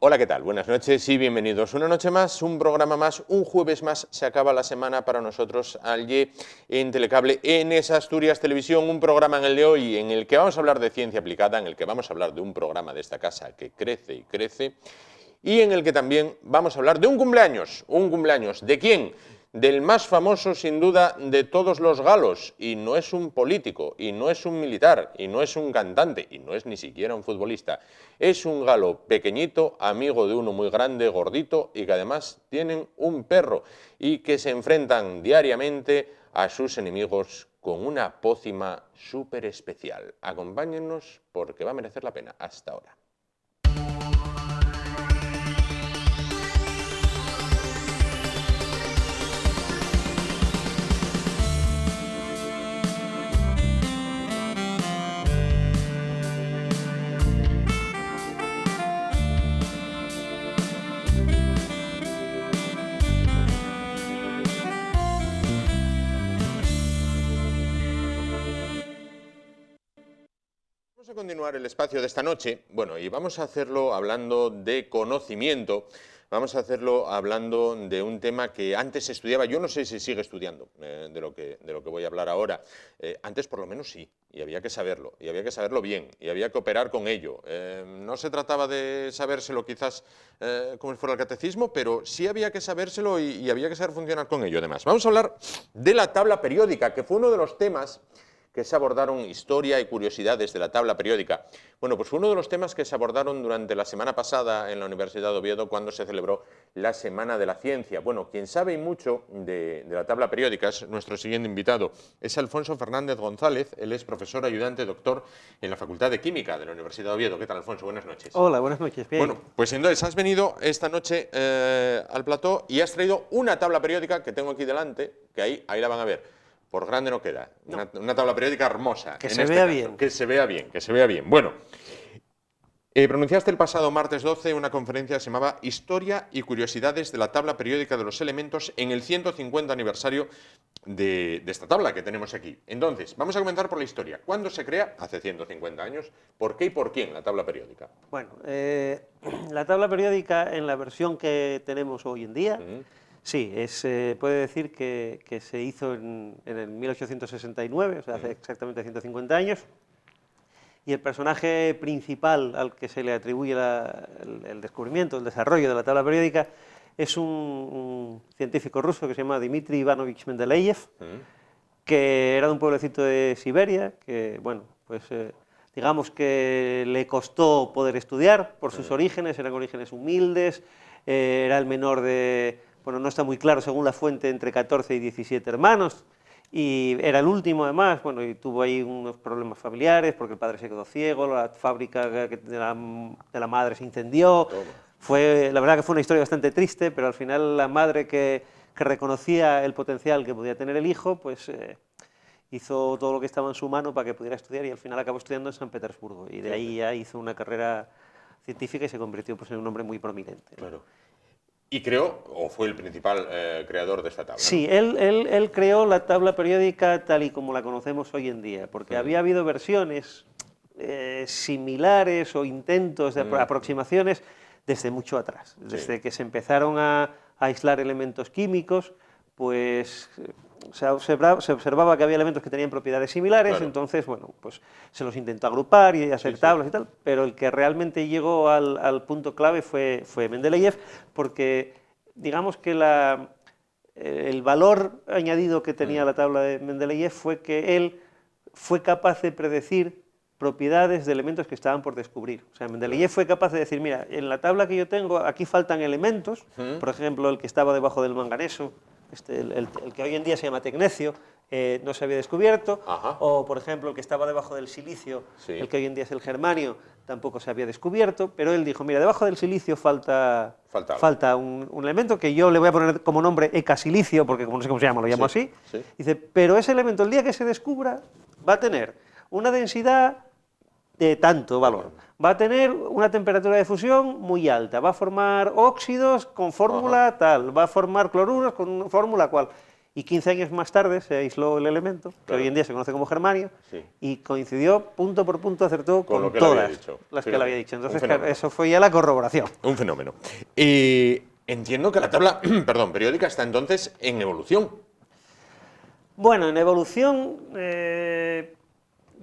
Hola, ¿qué tal? Buenas noches y bienvenidos. Una noche más, un programa más, un jueves más. Se acaba la semana para nosotros allí en Telecable, en esa Asturias Televisión, un programa en el de hoy en el que vamos a hablar de ciencia aplicada, en el que vamos a hablar de un programa de esta casa que crece y crece, y en el que también vamos a hablar de un cumpleaños. ¿Un cumpleaños de quién? Del más famoso, sin duda, de todos los galos, y no es un político, y no es un militar, y no es un cantante, y no es ni siquiera un futbolista. Es un galo pequeñito, amigo de uno muy grande, gordito, y que además tienen un perro, y que se enfrentan diariamente a sus enemigos con una pócima súper especial. Acompáñennos porque va a merecer la pena. Hasta ahora. Vamos a continuar el espacio de esta noche, bueno, y vamos a hacerlo hablando de conocimiento, vamos a hacerlo hablando de un tema que antes se estudiaba, yo no sé si sigue estudiando de lo que voy a hablar ahora, antes por lo menos sí, y había que saberlo bien, y había que operar con ello. No se trataba de sabérselo quizás como si fuera el catecismo, pero sí había que sabérselo y había que saber funcionar con ello además. Vamos a hablar de la tabla periódica, que fue uno de los temas que se abordaron, historia y curiosidades de la tabla periódica. Bueno, pues fue uno de los temas que se abordaron durante la semana pasada en la Universidad de Oviedo cuando se celebró la Semana de la Ciencia. Bueno, quien sabe mucho de la tabla periódica es nuestro siguiente invitado, es Alfonso Fernández González. Él es profesor ayudante doctor en la Facultad de Química de la Universidad de Oviedo. ¿Qué tal, Alfonso? Buenas noches. Hola, buenas noches. Bien. Bueno, pues entonces has venido esta noche al plató y has traído una tabla periódica que tengo aquí delante, que ahí la van a ver. Por grande no queda. No. Una tabla periódica hermosa. Que se vea bien. Que se vea bien, que se vea bien. Bueno, pronunciaste el pasado martes 12 una conferencia que se llamaba Historia y curiosidades de la tabla periódica de los elementos en el 150 aniversario de esta tabla que tenemos aquí. Entonces, vamos a comenzar por la historia. ¿Cuándo se crea? Hace 150 años. ¿Por qué y por quién la tabla periódica? Bueno, la tabla periódica en la versión que tenemos hoy en día, sí, puede decir que se hizo en el 1869, o sea, hace exactamente 150 años, y el personaje principal al que se le atribuye el descubrimiento, el desarrollo de la tabla periódica, es un científico ruso que se llama Dmitri Ivanovich Mendeleev, que era de un pueblecito de Siberia, que, bueno, pues digamos que le costó poder estudiar por sus orígenes, eran orígenes humildes, era el menor de, bueno, no está muy claro según la fuente, entre 14 y 17 hermanos, y era el último además, bueno, y tuvo ahí unos problemas familiares porque el padre se quedó ciego, la fábrica de la madre se incendió. La verdad que fue una historia bastante triste, pero al final la madre que reconocía el potencial que podía tener el hijo, pues hizo todo lo que estaba en su mano para que pudiera estudiar, y al final acabó estudiando en San Petersburgo, y de ahí ya hizo una carrera científica y se convirtió, pues, en un hombre muy prominente. Claro. ¿Y creó, o fue el principal creador de esta tabla? Sí, ¿no? Él creó la tabla periódica tal y como la conocemos hoy en día, porque había habido versiones similares o intentos de aproximaciones desde mucho atrás. Desde que se empezaron a aislar elementos químicos, pues se observaba que había elementos que tenían propiedades similares, claro. Entonces, bueno, pues se los intentó agrupar y hacer tablas y tal, pero el que realmente llegó al punto clave fue Mendeleev, porque digamos que el valor añadido que tenía la tabla de Mendeleev fue que él fue capaz de predecir propiedades de elementos que estaban por descubrir. O sea, Mendeleev fue capaz de decir, mira, en la tabla que yo tengo, aquí faltan elementos, por ejemplo, el que estaba debajo del manganeso, el que hoy en día se llama tecnecio, no se había descubierto, o por ejemplo el que estaba debajo del silicio, el que hoy en día es el germanio, tampoco se había descubierto, pero él dijo, mira, debajo del silicio falta un elemento que yo le voy a poner como nombre ecasilicio, porque como no sé cómo se llama, lo llamo así. Dice, pero ese elemento, el día que se descubra, va a tener una densidad de tanto valor, va a tener una temperatura de fusión muy alta, va a formar óxidos con fórmula tal, va a formar cloruros con fórmula cual. Y 15 años más tarde se aisló el elemento, que Claro. hoy en día se conoce como germanio, Sí. y coincidió punto por punto, acertó Con con lo que le había todas dicho. las que Fíjate, le había dicho. un Entonces, fenómeno. claro, eso fue ya la corroboración. Un fenómeno. Entiendo que la tabla perdón, periódica está entonces en evolución. Bueno, en evolución,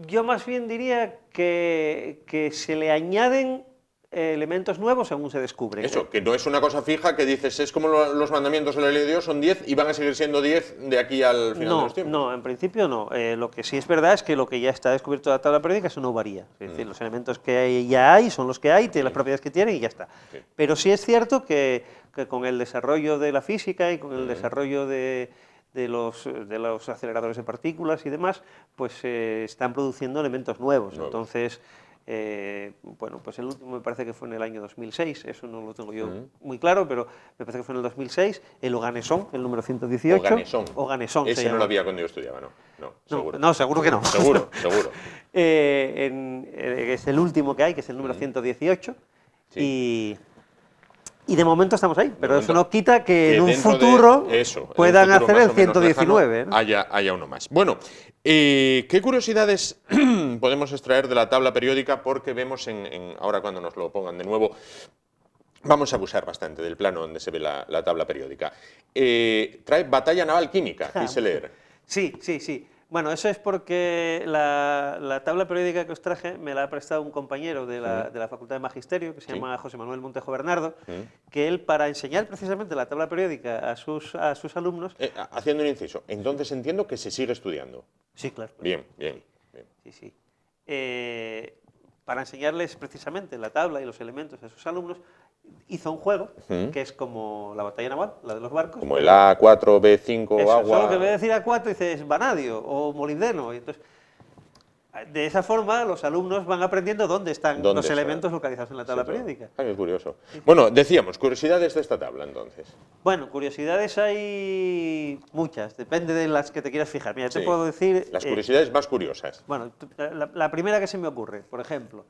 yo más bien diría que se le añaden elementos nuevos según se descubren. Eso, que no es una cosa fija que dices, es como los mandamientos de la ley de Dios, son 10 y van a seguir siendo 10 de aquí al final de No, los tiempos. no, en principio no. Lo que sí es verdad es que lo que ya está descubierto de la tabla periódica eso no varía. Es decir, los elementos que ya hay son los que hay, tienen las propiedades que tienen y ya está. Sí. Pero sí es cierto que con el desarrollo de la física y con el desarrollo de los aceleradores de partículas y demás, pues se están produciendo elementos nuevos. Entonces, bueno, pues el último me parece que fue en el año 2006, eso no lo tengo yo muy claro, pero me parece que fue en el 2006, el Oganesón, el número 118. Oganesón. Oganesón se Ese no llama. lo había cuando yo estudiaba, ¿no? No, seguro. No, seguro que no. Seguro, seguro. Es el último que hay, que es el número 118. Sí. Y de momento estamos ahí, pero eso momento, no quita que en un dentro de futuro eso, en un puedan futuro hacer más el o menos 119. lejano, ¿no? haya uno más. Bueno, ¿qué curiosidades podemos extraer de la tabla periódica? Porque vemos ahora cuando nos lo pongan de nuevo, vamos a abusar bastante del plano donde se ve la tabla periódica. Trae batalla naval química, quise leer. Sí, sí, sí. Bueno, eso es porque la tabla periódica que os traje me la ha prestado un compañero de la Facultad de Magisterio, que se llama José Manuel Montejo Bernardo, que él, para enseñar precisamente la tabla periódica a sus alumnos... Haciendo un inciso, entonces entiendo que se sigue estudiando. Sí, claro. Bien, bien. Sí, sí. Para enseñarles precisamente la tabla y los elementos a sus alumnos, hizo un juego que es como la batalla naval, la de los barcos. Como el A4, B5, Eso, agua... solo que en vez de decir A4 dices vanadio o molibdeno. Y entonces, de esa forma, los alumnos van aprendiendo dónde están los elementos localizados en la tabla periódica. Qué curioso. Bueno, decíamos, curiosidades de esta tabla, entonces. Bueno, curiosidades hay muchas, depende de las que te quieras fijar. Mira, te puedo decir... Las curiosidades más curiosas. Bueno, la primera que se me ocurre, por ejemplo,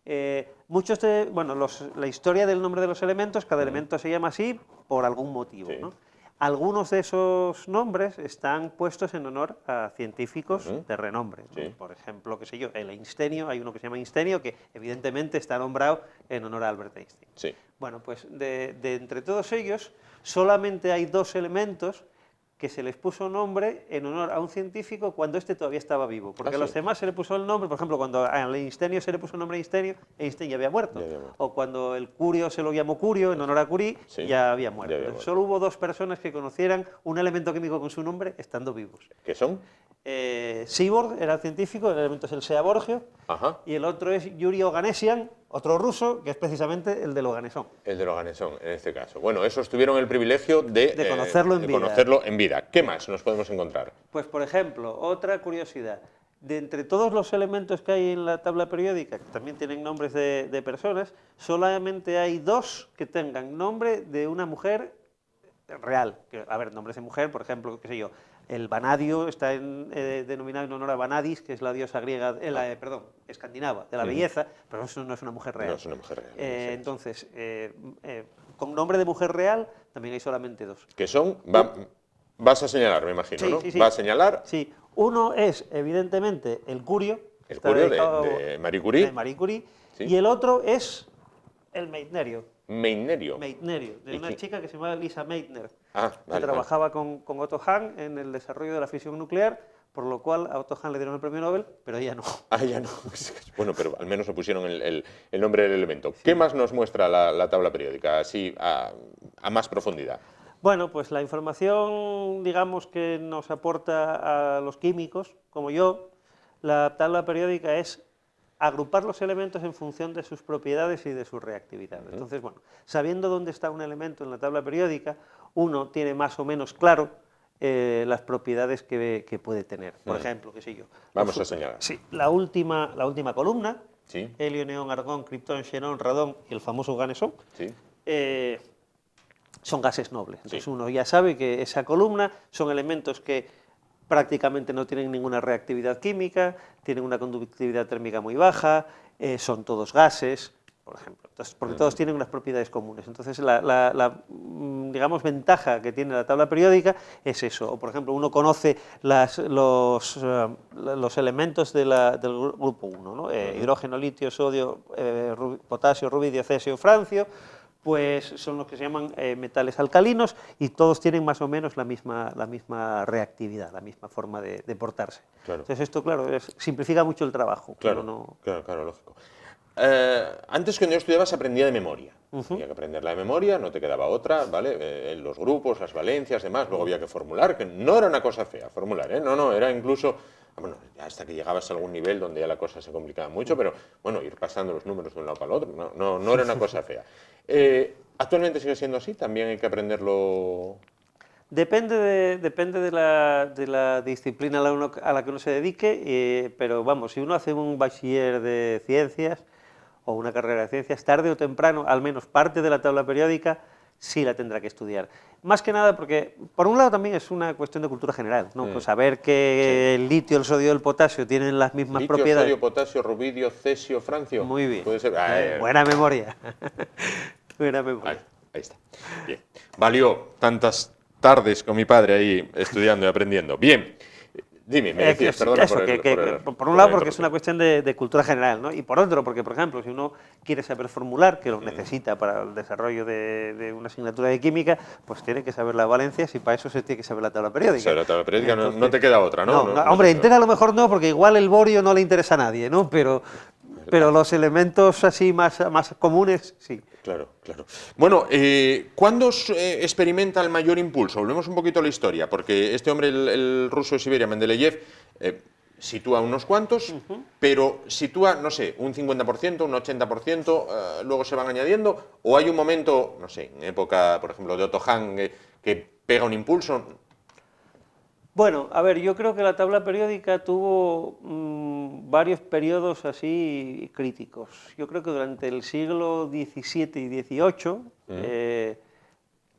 la historia del nombre de los elementos, cada elemento se llama así por algún motivo, ¿no? Algunos de esos nombres están puestos en honor a científicos de renombre. ¿No? Por ejemplo, qué sé yo, el einstenio, hay uno que se llama einstenio, que evidentemente está nombrado en honor a Albert Einstein. Sí. Bueno, pues de entre todos ellos, solamente hay dos elementos que se les puso nombre en honor a un científico cuando este todavía estaba vivo. Porque a los demás se le puso el nombre, por ejemplo, cuando al Einstenio se le puso el nombre Einstenio, Einstein ya había muerto. O cuando el Curio se lo llamó Curio en honor a Curie, ya había muerto. Solo hubo dos personas que conocieran un elemento químico con su nombre estando vivos. ¿Qué son? Seaborg era el científico, el elemento es el Seaborgio, y el otro es Yuri Oganesian, otro ruso, que es precisamente el del Oganesón. El del Oganesón, en este caso. Bueno, esos tuvieron el privilegio de conocerlo en vida. ¿Qué más nos podemos encontrar? Pues, por ejemplo, otra curiosidad. De entre todos los elementos que hay en la tabla periódica, que también tienen nombres de personas, solamente hay dos que tengan nombre de una mujer real. A ver, nombres de mujer, por ejemplo, qué sé yo, el vanadio está denominado en honor a Vanadis, que es la diosa griega, escandinava, de la belleza, pero eso no es una mujer real. No es una mujer real. Entonces, con nombre de mujer real también hay solamente dos. ¿Qué son? Vas a señalar, me imagino, sí, ¿no? Sí, sí. Va a señalar... Sí, uno es, evidentemente, el Curio. El Curio de Marie Curie. De Marie Curie. Sí. Y el otro es el Meitnerio. Meitnerio. Meitnerio, de una chica que se llamaba Lisa Meitner, que trabajaba con Otto Hahn en el desarrollo de la fisión nuclear, por lo cual a Otto Hahn le dieron el premio Nobel, pero a ella no. A ella no. Bueno, pero al menos le pusieron el nombre del elemento. Sí. ¿Qué más nos muestra la tabla periódica, así a más profundidad? Bueno, pues la información, digamos, que nos aporta a los químicos, como yo, la tabla periódica es agrupar los elementos en función de sus propiedades y de su reactividad. Entonces, bueno, sabiendo dónde está un elemento en la tabla periódica, uno tiene más o menos claro las propiedades que puede tener. Por ejemplo, qué sé yo. Vamos a señalar. Sí, la última columna, sí. helio, neón, argón, criptón, xenón, radón y el famoso Oganesón, sí. Son gases nobles. Entonces uno ya sabe que esa columna son elementos que prácticamente no tienen ninguna reactividad química, tienen una conductividad térmica muy baja, son todos gases, por ejemplo. Entonces, porque todos tienen unas propiedades comunes. Entonces la digamos, ventaja que tiene la tabla periódica es eso. O, por ejemplo, uno conoce los elementos del grupo 1, ¿no? Hidrógeno, litio, sodio, potasio, rubidio, cesio, francio, pues son los que se llaman metales alcalinos y todos tienen más o menos la misma reactividad, la misma forma de portarse. Claro. Entonces esto, claro, simplifica mucho el trabajo. Claro, claro, lógico. Antes, cuando yo estudiaba, se aprendía de memoria. Había que aprenderla de memoria, no te quedaba otra, ¿vale? Los grupos, las valencias, demás, luego había que formular, que no era una cosa fea, formular, ¿eh? No, era incluso, bueno, hasta que llegabas a algún nivel donde ya la cosa se complicaba mucho, pero, bueno, ir pasando los números de un lado para el otro, no era una cosa fea. ¿Actualmente sigue siendo así? ¿También hay que aprenderlo? Depende de la disciplina a la que uno se dedique, pero vamos, si uno hace un bachiller de ciencias o una carrera de ciencias, tarde o temprano, al menos parte de la tabla periódica sí la tendrá que estudiar. Más que nada porque, por un lado, también es una cuestión de cultura general, ¿no? Pues saber que el litio, el sodio y el potasio tienen las mismas propiedades. Litio, sodio, potasio, rubidio, cesio, francio. Muy bien. Puede ser. Buena memoria. Buena memoria. Ahí está. Bien. Valió tantas tardes con mi padre ahí estudiando y aprendiendo. Bien. Dime, me decías, perdona por un lado, porque es una cuestión de cultura general, ¿no? Y por otro, porque, por ejemplo, si uno quiere saber formular, que lo necesita para el desarrollo de una asignatura de química, pues tiene que saber las valencias y para eso se tiene que saber la tabla periódica. Saber la tabla periódica. Entonces, no te queda otra, ¿no? Hombre, entera a lo mejor no, porque igual el borio no le interesa a nadie, ¿no? Pero los elementos así más comunes, sí. Claro. Bueno, ¿cuándo experimenta el mayor impulso? Volvemos un poquito a la historia, porque este hombre, el ruso de Siberia, Mendeleev, sitúa unos cuantos, pero sitúa, no sé, un 50%, un 80%, luego se van añadiendo, o hay un momento, no sé, en época, por ejemplo, de Otto Hahn, que pega un impulso. Bueno, a ver, yo creo que la tabla periódica tuvo varios periodos así críticos. Yo creo que durante el siglo XVII y XVIII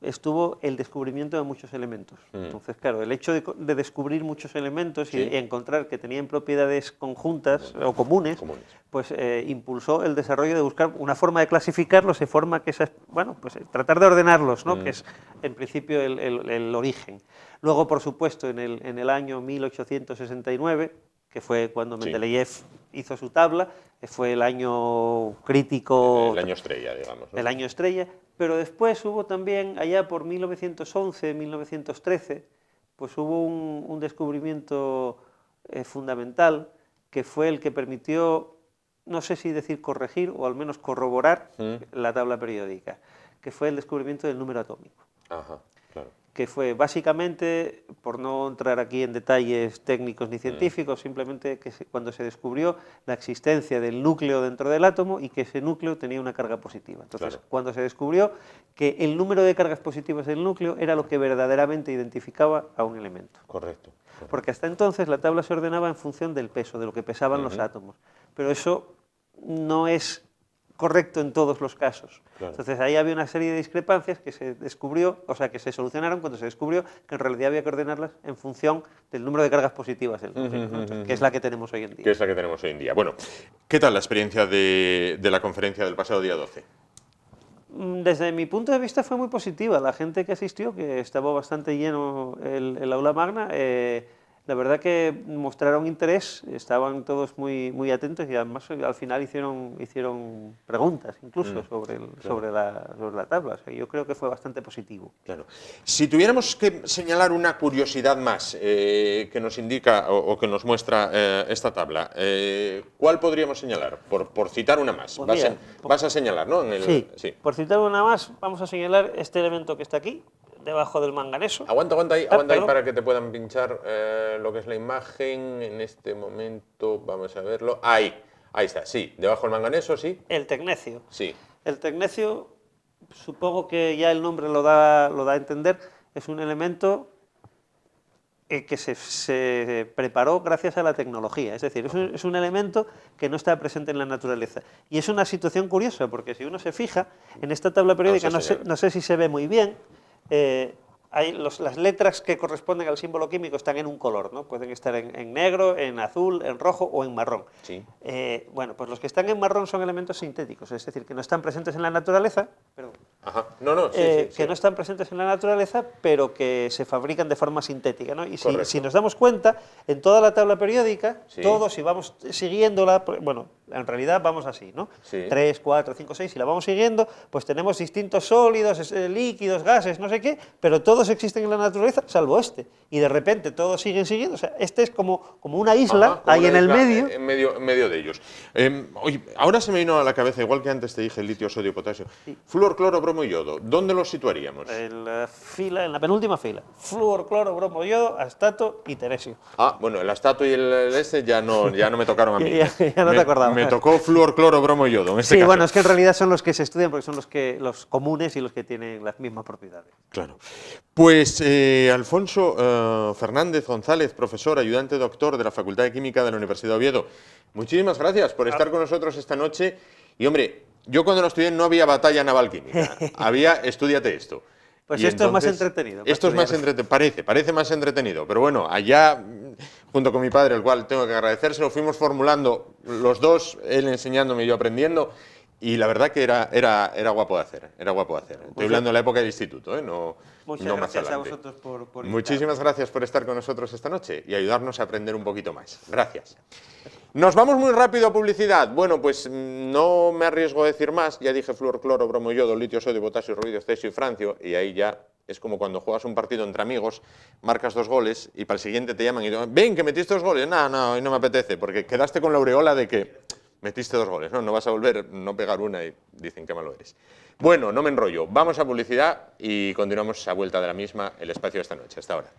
estuvo el descubrimiento de muchos elementos. Entonces, claro, el hecho de descubrir muchos elementos y encontrar que tenían propiedades conjuntas o comunes, pues impulsó el desarrollo de buscar una forma de clasificarlos de forma que, pues tratar de ordenarlos, ¿no? Que es en principio el origen. Luego, por supuesto, en el año 1869, que fue cuando Mendeleev hizo su tabla, fue el año crítico. El año estrella, digamos, ¿no? El año estrella, pero después hubo también, allá por 1911, 1913, pues hubo un descubrimiento fundamental que fue el que permitió, no sé si decir corregir o al menos corroborar la tabla periódica, que fue el descubrimiento del número atómico. Ajá, claro. Que fue básicamente, por no entrar aquí en detalles técnicos ni científicos, simplemente que cuando se descubrió la existencia del núcleo dentro del átomo y que ese núcleo tenía una carga positiva. Entonces, cuando se descubrió que el número de cargas positivas del núcleo era lo que verdaderamente identificaba a un elemento. Correcto. Porque hasta entonces la tabla se ordenaba en función del peso, de lo que pesaban los átomos. Pero eso no es correcto en todos los casos. Claro. Entonces ahí había una serie de discrepancias que se descubrió, o sea, que se solucionaron cuando se descubrió que en realidad había que ordenarlas en función del número de cargas positivas del núcleo, ¿no? Que es la que tenemos hoy en día. Que es la que tenemos hoy en día. Bueno, ¿qué tal la experiencia de la conferencia del pasado día 12? Desde mi punto de vista fue muy positiva. La gente que asistió, que estaba bastante lleno el aula magna, la verdad que mostraron interés, estaban todos muy atentos y además al final hicieron preguntas incluso sobre la tabla. O sea, yo creo que fue bastante positivo. Claro. Si tuviéramos que señalar una curiosidad más que nos indica o que nos muestra esta tabla, ¿cuál podríamos señalar? Por citar una más. Pues vas a señalar, ¿no? Sí, por citar una más, vamos a señalar este elemento que está aquí, debajo del manganeso. Aguanta ahí para que te puedan pinchar lo que es la imagen. En este momento vamos a verlo. Ahí está, sí, debajo del manganeso, sí. El tecnecio. Sí. El tecnecio, supongo que ya el nombre lo da a entender, es un elemento que se preparó gracias a la tecnología. Es decir, es un elemento que no está presente en la naturaleza. Y es una situación curiosa, porque si uno se fija, en esta tabla periódica, no sé si se ve muy bien, las letras que corresponden al símbolo químico están en un color, ¿no? Pueden estar en negro, en azul, en rojo o en marrón. Sí. Bueno, pues los que están en marrón son elementos sintéticos, es decir, que no están presentes en la naturaleza, Ajá. No, no, que no están presentes en la naturaleza, pero que se fabrican de forma sintética, ¿no? Y si nos damos cuenta, en toda la tabla periódica, todos, si vamos siguiéndola, bueno, en realidad vamos así, ¿no? 3, 4, 5, 6, si la vamos siguiendo, pues tenemos distintos sólidos, líquidos, gases, no sé qué, pero todos existen en la naturaleza, salvo este. Y de repente todos siguen siguiendo, o sea, este es como una isla, ahí en el medio. En medio de ellos. Oye, ahora se me vino a la cabeza, igual que antes te dije, el litio, sodio, potasio. Flúor, cloro, bromo y yodo. ¿Dónde los situaríamos? En la penúltima fila. Flúor, cloro, bromo, yodo, astato y teresio. Ah, bueno, el astato y el este ya no me tocaron a mí. ya no te acordabas. Me tocó flúor, cloro, bromo y yodo, en este caso. Bueno, es que en realidad son los que se estudian porque son los comunes y los que tienen las mismas propiedades. Claro. Pues Alfonso Fernández González, profesor, ayudante doctor de la Facultad de Química de la Universidad de Oviedo, muchísimas gracias por estar con nosotros esta noche. Y hombre, yo cuando lo estudié no había batalla naval química, había estudiate esto. Pues esto es más entretenido. Esto es más entretenido, parece más entretenido, pero bueno, allá, junto con mi padre, el cual tengo que agradecérselo, fuimos formulando los dos, él enseñándome y yo aprendiendo, y la verdad que era guapo de hacer, Estoy hablando de la época del instituto, no Muchas más gracias adelante. a vosotros por invitarme. Muchísimas gracias por estar con nosotros esta noche y ayudarnos a aprender un poquito más. Gracias. Nos vamos muy rápido a publicidad. Bueno, pues no me arriesgo a decir más. Ya dije flúor, cloro, bromo, yodo, litio, sodio, potasio, rubidio, cesio y francio. Y ahí ya es como cuando juegas un partido entre amigos, marcas 2 goles y para el siguiente te llaman y dicen, ven, que metiste 2 goles. No, hoy no me apetece, porque quedaste con la aureola de que metiste 2 goles. No vas a volver, no pegar una y dicen que malo eres. Bueno, no me enrollo. Vamos a publicidad y continuamos a vuelta de la misma el espacio de esta noche. Hasta ahora.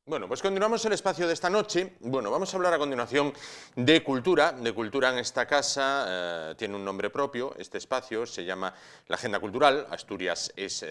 Bueno, pues continuamos el espacio de esta noche. Bueno, vamos a hablar a continuación de cultura en esta casa. Tiene un nombre propio, este espacio se llama la Agenda Cultural, Asturias es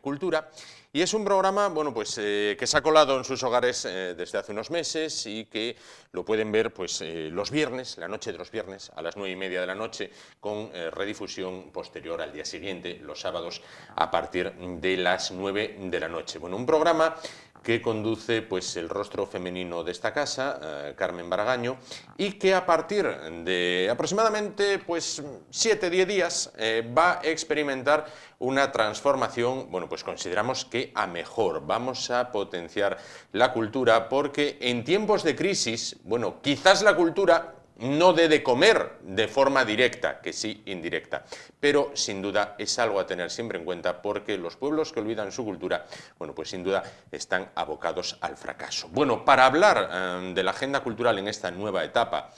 Cultura, y es un programa, bueno, pues que se ha colado en sus hogares desde hace unos meses y que lo pueden ver pues los viernes, la noche de los viernes, a las 9:30 de la noche, con redifusión posterior al día siguiente, los sábados, a partir de las 9 de la noche. Bueno, un programa que conduce pues el rostro femenino de esta casa, Carmen Baragaño, y que a partir de aproximadamente pues 7-10 días va a experimentar una transformación. Bueno, pues consideramos que a mejor. Vamos a potenciar la cultura porque en tiempos de crisis, bueno, quizás la cultura no dé de comer de forma directa, que sí indirecta, pero sin duda es algo a tener siempre en cuenta porque los pueblos que olvidan su cultura, bueno, pues sin duda están abocados al fracaso. Bueno, para hablar de la agenda cultural en esta nueva etapa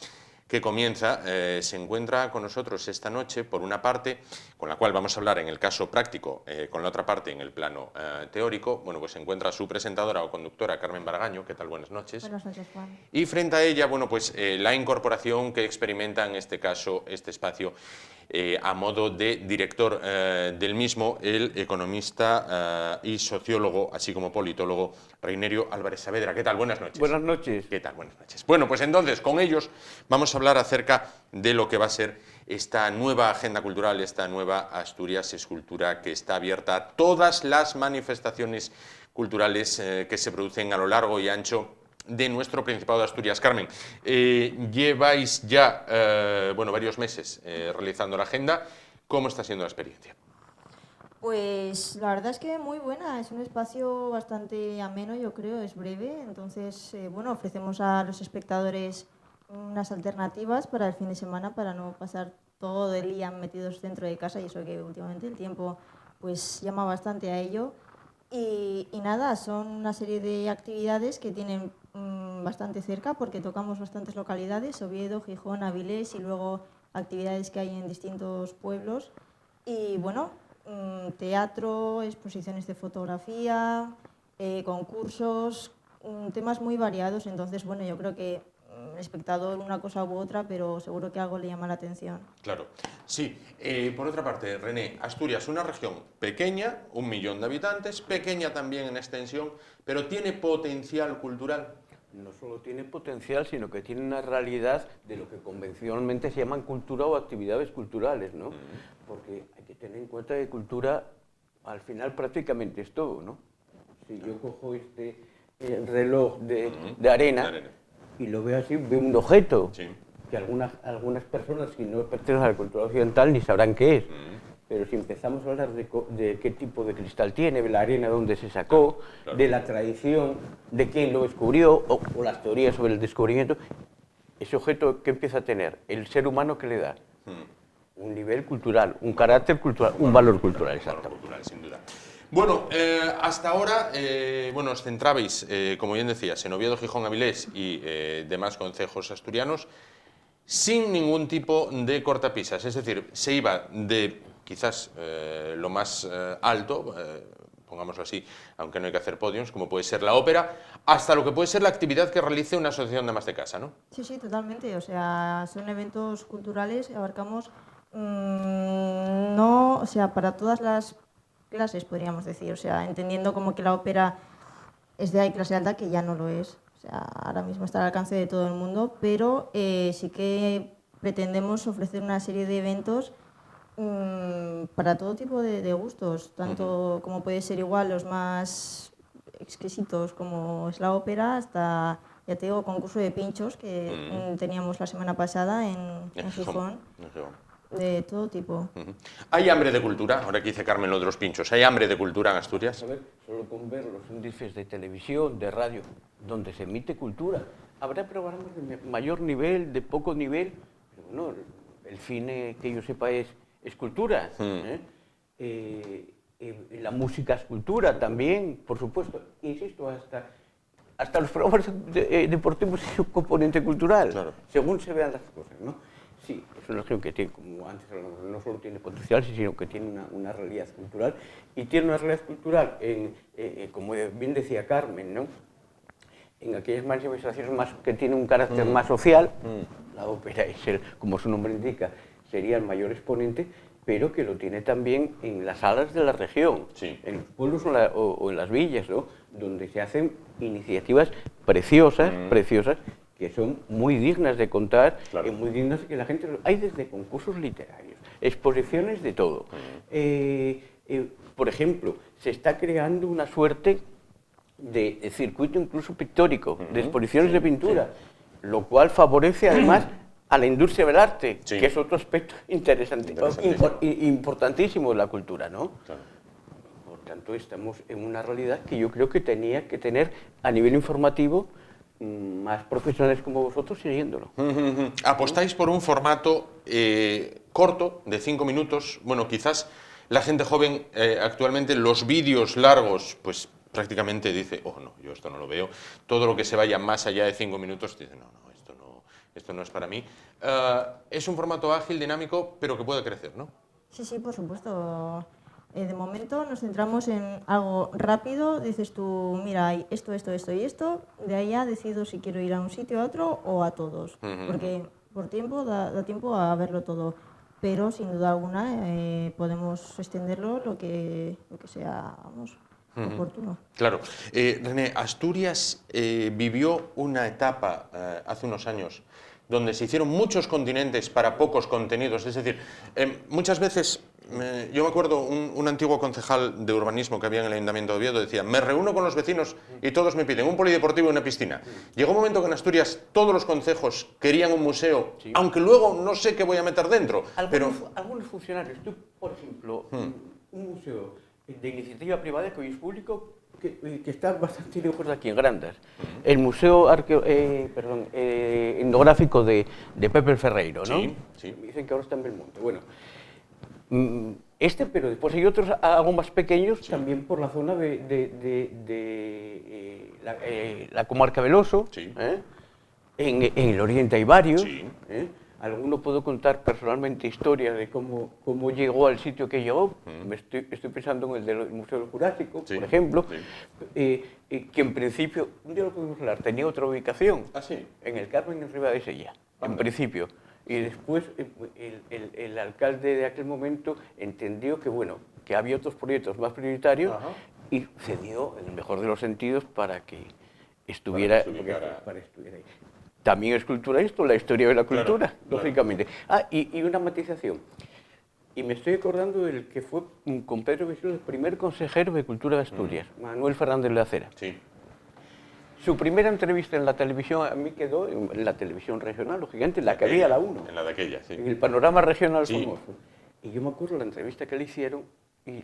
que comienza, se encuentra con nosotros esta noche, por una parte, con la cual vamos a hablar en el caso práctico, con la otra parte en el plano teórico. Bueno, pues se encuentra su presentadora o conductora, Carmen Baragaño. ¿Qué tal? Buenas noches. Buenas noches, Juan. Y frente a ella, bueno, pues la incorporación que experimenta en este caso, este espacio, a modo de director del mismo, el economista y sociólogo, así como politólogo, Reinerio Álvarez Saavedra. ¿Qué tal? Buenas noches. Buenas noches. ¿Qué tal? Buenas noches. Bueno, pues entonces, con ellos vamos a hablar acerca de lo que va a ser esta nueva agenda cultural, esta nueva Asturias es Cultura, que está abierta a todas las manifestaciones culturales que se producen a lo largo y ancho de nuestro Principado de Asturias. Carmen, lleváis ya varios meses realizando la agenda. ¿Cómo está siendo la experiencia? Pues la verdad es que muy buena, es un espacio bastante ameno, yo creo, es breve, entonces ofrecemos a los espectadores unas alternativas para el fin de semana para no pasar todo el día metidos dentro de casa, y eso que últimamente el tiempo pues llama bastante a ello. Y nada, son una serie de actividades que tienen bastante cerca porque tocamos bastantes localidades, Oviedo, Gijón, Avilés, y luego actividades que hay en distintos pueblos. Y bueno, teatro, exposiciones de fotografía, concursos, temas muy variados. Entonces, bueno, yo creo que espectador una cosa u otra, pero seguro que algo le llama la atención. Claro, sí. Por otra parte, René, Asturias, una región pequeña, 1 millón de habitantes, pequeña también en extensión, pero tiene potencial cultural. No solo tiene potencial, sino que tiene una realidad de lo que convencionalmente se llaman cultura o actividades culturales, ¿no? Porque hay que tener en cuenta que cultura, al final, prácticamente es todo, ¿no? Si yo cojo este reloj de arena y lo veo así, veo un objeto que algunas personas, si no pertenecen a la cultura occidental, ni sabrán qué es. Pero si empezamos a hablar de qué tipo de cristal tiene, de la arena dónde se sacó, de la tradición, de quién lo descubrió, o las teorías sobre el descubrimiento, ese objeto, ¿qué empieza a tener? El ser humano que le da un nivel cultural, un carácter cultural, un valor cultural, exacto. Cultural, sin duda. Bueno, hasta ahora, bueno, os centrabais, como bien decías, en Oviedo, Gijón, Avilés y demás concejos asturianos, sin ningún tipo de cortapisas. Es decir, se iba de quizás lo más alto, pongámoslo así, aunque no hay que hacer podiums, como puede ser la ópera, hasta lo que puede ser la actividad que realice una asociación de amas de casa, ¿no? Sí, sí, totalmente. O sea, son eventos culturales, abarcamos, no, o sea, para todas las clases, podríamos decir. O sea, entendiendo como que la ópera es de clase alta, que ya no lo es. O sea, ahora mismo está al alcance de todo el mundo, pero sí que pretendemos ofrecer una serie de eventos para todo tipo de gustos, tanto como puede ser igual los más exquisitos como es la ópera, hasta, ya te digo, concurso de pinchos que teníamos la semana pasada en Gijón, de todo tipo. ¿Hay hambre de cultura? Ahora que dice Carmen lo de los pinchos, ¿hay hambre de cultura en Asturias? A ver, solo con ver los índices de televisión, de radio, donde se emite cultura, habrá programas de mayor nivel, de poco nivel, pero bueno, el cine, que yo sepa, es cultura. La música es cultura también, por supuesto. Insisto, hasta los programas deportivos es un componente cultural, claro, según se vean las cosas, ¿no? Sí, es una región que tiene, como antes hablamos, no solo tiene potencial, sino que tiene una realidad cultural, y tiene una realidad cultural, como bien decía Carmen, ¿no? En aquellas manifestaciones más que tienen un carácter más social, la ópera es como su nombre indica, sería el mayor exponente, pero que lo tiene también en las salas de la región, en los pueblos o en las villas, ¿no? Donde se hacen iniciativas preciosas, que son muy dignas de contar, y muy dignas de que la gente... Hay desde concursos literarios, exposiciones de todo. Por ejemplo, se está creando una suerte de circuito incluso pictórico, de exposiciones de pintura, lo cual favorece además a la industria del arte, que es otro aspecto interesante, importantísimo de la cultura, ¿no? Claro. Por tanto, estamos en una realidad que yo creo que tenía que tener a nivel informativo más profesionales como vosotros siguiéndolo. Apostáis por un formato corto, de 5 minutos. Bueno, quizás la gente joven actualmente, los vídeos largos, pues prácticamente dice, oh no, yo esto no lo veo. Todo lo que se vaya más allá de 5 minutos, dice, no, esto no es para mí. Es un formato ágil, dinámico, pero que puede crecer, ¿no? Sí, sí, por supuesto. De momento nos centramos en algo rápido. Dices tú, mira, hay esto y esto. De ahí ya decido si quiero ir a un sitio, a otro o a todos. Porque por tiempo da tiempo a verlo todo. Pero sin duda alguna podemos extenderlo lo que sea, vamos, oportuno. Claro. René, Asturias vivió una etapa hace unos años donde se hicieron muchos continentes para pocos contenidos. Es decir, muchas veces, yo me acuerdo, un antiguo concejal de urbanismo que había en el Ayuntamiento de Oviedo decía, me reúno con los vecinos y todos me piden un polideportivo y una piscina. Llegó un momento que en Asturias todos los concejos querían un museo, aunque luego no sé qué voy a meter dentro. Algunos funcionarios, tú, por ejemplo, un museo de iniciativa privada que hoy es público, que está bastante lejos de aquí, en Grandas. El Museo Etnográfico de Pepe el Ferreiro, ¿no? Sí. Dicen que ahora está en Belmonte. Bueno, pero después hay otros algo más pequeños, también por la zona de la comarca del Oso, en el oriente hay varios. Alguno puedo contar personalmente historias de cómo llegó al sitio que llegó. Estoy pensando en el del Museo del Jurásico, por ejemplo. que en principio, un día lo pudimos hablar, tenía otra ubicación. ¿Ah, sí? En el Carmen en Ribadesella, en principio. Y después el alcalde de aquel momento entendió que, bueno, que había otros proyectos más prioritarios y cedió, en el mejor de los sentidos, para que estuviera, para estuviera ahí. También es cultura esto, la historia de la cultura, lógicamente. Ah, y una matización. Y me estoy acordando del que fue con Pedro Vecino el primer consejero de Cultura de Asturias, Manuel Fernández de la Acera. Sí. Su primera entrevista en la televisión a mí quedó en la televisión regional, lógicamente, la que había, la 1. En la de aquella, sí. En el panorama regional famoso. Y yo me acuerdo de la entrevista que le hicieron y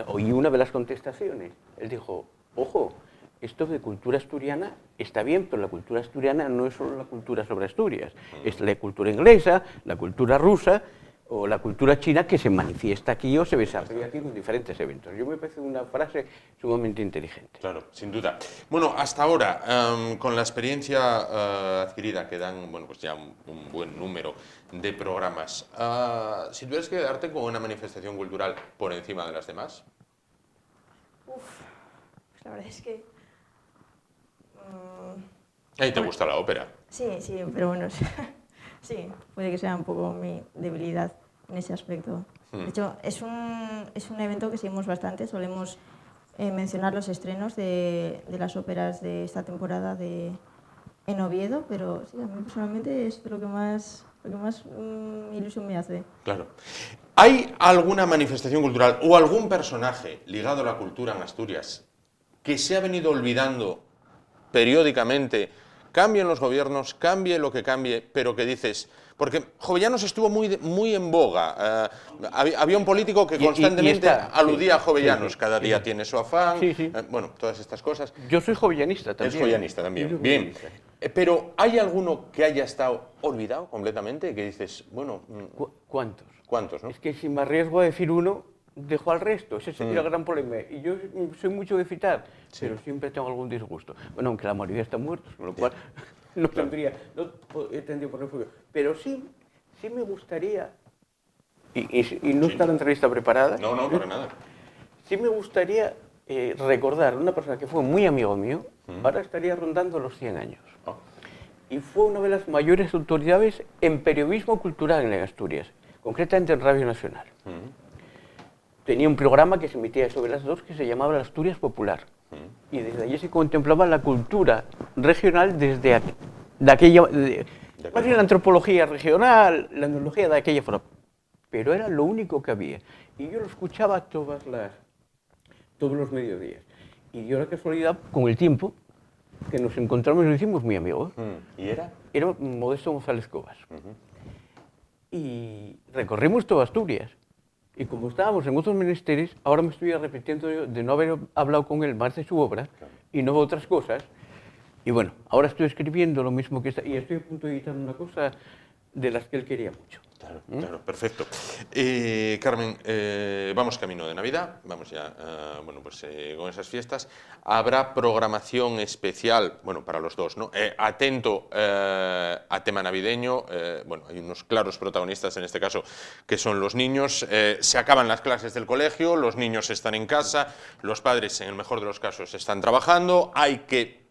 oí una de las contestaciones. Él dijo, ojo, esto de cultura asturiana está bien, pero la cultura asturiana no es solo la cultura sobre Asturias. Es la cultura inglesa, la cultura rusa o la cultura china que se manifiesta aquí o se desarrolla aquí con diferentes eventos. Yo me parece una frase sumamente inteligente. Claro, sin duda. Bueno, hasta ahora, con la experiencia adquirida, que dan, bueno, pues ya un buen número de programas, si tuvieras que quedarte con una manifestación cultural por encima de las demás. Pues la verdad es que... ¿A ti te gusta la ópera? Sí, pero bueno, sí, puede que sea un poco mi debilidad en ese aspecto. De hecho, es un evento que seguimos bastante, solemos mencionar los estrenos de las óperas de esta temporada en Oviedo, pero sí, a mí personalmente es lo que más ilusión me hace. Claro. ¿Hay alguna manifestación cultural o algún personaje ligado a la cultura en Asturias que se ha venido olvidando periódicamente, cambien los gobiernos, cambie lo que cambie, pero que dices... Porque Jovellanos estuvo muy en boga. Había un político que constantemente aludía a Jovellanos. Cada día tiene su afán. Bueno, todas estas cosas. Yo soy jovellanista también. Es jovellanista también. Bien. Pero ¿hay alguno que haya estado olvidado completamente? Que dices, bueno... ¿Cuántos? ¿Cuántos, no? Es que si me arriesgo a decir uno, dejo al resto. Ese sería el gran problema. Y yo soy mucho de citar, pero siempre tengo algún disgusto. Bueno, aunque la mayoría están muertos, con lo cual no tendría por refugio. Pero sí me gustaría, y no está la entrevista preparada. No, para nada. Sí me gustaría recordar a una persona que fue muy amigo mío, ahora estaría rondando los 100 años. Y fue una de las mayores autoridades en periodismo cultural en Asturias, concretamente en Radio Nacional. Tenía un programa que se emitía sobre las 2 que se llamaba La Asturias Popular. Y desde allí se contemplaba la cultura regional desde más bien la antropología regional, la etnología de aquella forma. Pero era lo único que había. Y yo lo escuchaba todos los mediodías. Y dio la casualidad, con el tiempo, que nos encontramos y nos hicimos muy amigos. ¿Y era? Era Modesto González Cobas. Y recorrimos toda Asturias. Y como estábamos en otros menesteres, ahora me estoy arrepintiendo de no haber hablado con él más de su obra y no de otras cosas. Y bueno, ahora estoy escribiendo lo mismo que está, y estoy a punto de editar una cosa de las que él quería mucho. Claro, perfecto. Carmen, vamos camino de Navidad, vamos ya, con esas fiestas. Habrá programación especial, bueno, para los dos, ¿no? Atento a tema navideño, hay unos claros protagonistas en este caso, que son los niños. Se acaban las clases del colegio, los niños están en casa, los padres, en el mejor de los casos, están trabajando, hay que...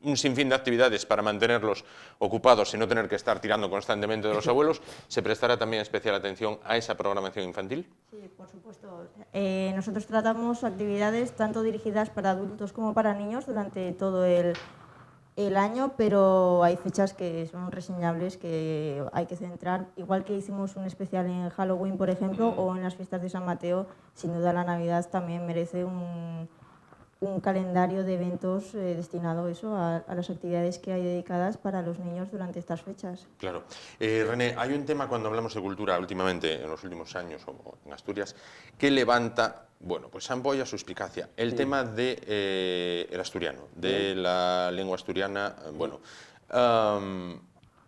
un sinfín de actividades para mantenerlos ocupados y no tener que estar tirando constantemente de los abuelos. ¿Se prestará también especial atención a esa programación infantil? Sí, por supuesto. Nosotros tratamos actividades tanto dirigidas para adultos como para niños durante todo el año, pero hay fechas que son reseñables que hay que centrar. Igual que hicimos un especial en Halloween, por ejemplo, o en las fiestas de San Mateo, sin duda la Navidad también merece un calendario de eventos destinado a las actividades que hay dedicadas para los niños durante estas fechas. Claro. René, hay un tema cuando hablamos de cultura últimamente, en los últimos años o en Asturias, que levanta, pues ampolla, suspicacia, el tema de el asturiano, de la lengua asturiana,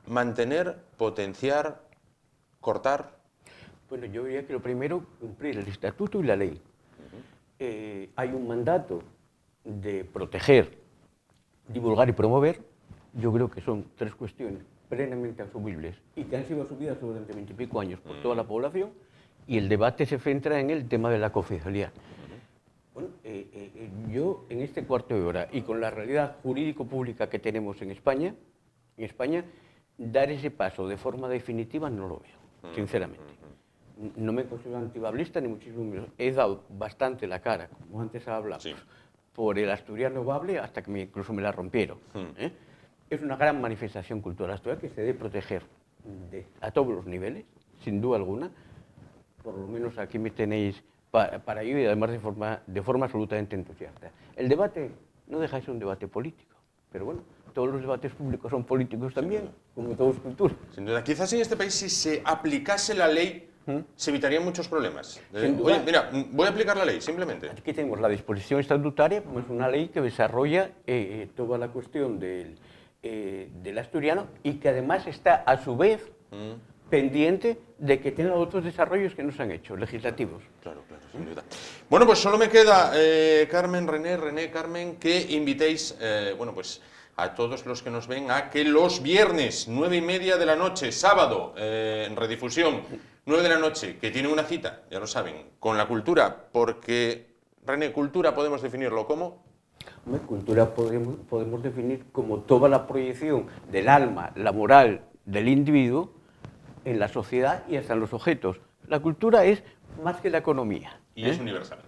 mantener, potenciar, cortar. Bueno, yo diría que lo primero, cumplir el estatuto y la ley. Hay un mandato de proteger, divulgar y promover. Yo creo que son 3 cuestiones plenamente asumibles y que han sido asumidas durante 20 y pico años por toda la población, y el debate se centra en el tema de la confidencialidad. Bueno, yo en este cuarto de hora y con la realidad jurídico-pública que tenemos en España, dar ese paso de forma definitiva no lo veo, sinceramente. No me considero antibablista ni muchísimo menos. He dado bastante la cara, como antes hablamos, sí, por el asturiano bable hasta que incluso me la rompieron. Es una gran manifestación cultural asturiana que se debe proteger a todos los niveles, sin duda alguna. Por lo menos aquí me tenéis para ello y además de forma absolutamente entusiasta. El debate no deja de ser un debate político, pero bueno, todos los debates públicos son políticos también, como todo es cultura. Sin duda. Quizás en este país, si se aplicase la ley, se evitarían muchos problemas. Oye, mira, voy a aplicar la ley, simplemente. Aquí tenemos la disposición estatutaria, como es una ley que desarrolla toda la cuestión del asturiano y que además está, a su vez, pendiente de que tenga otros desarrollos que no se han hecho, legislativos. Claro, claro, sin duda. Bueno, pues solo me queda, Carmen, René, Carmen, que invitéis, bueno, pues a todos los que nos ven a que los viernes, 9:30 de la noche, sábado, en redifusión, 9 de la noche, que tiene una cita, ya lo saben, con la cultura, porque, René, cultura podemos definirlo como... Cultura podemos definir como toda la proyección del alma, la moral del individuo en la sociedad y hasta en los objetos. La cultura es más que la economía. Y es universal.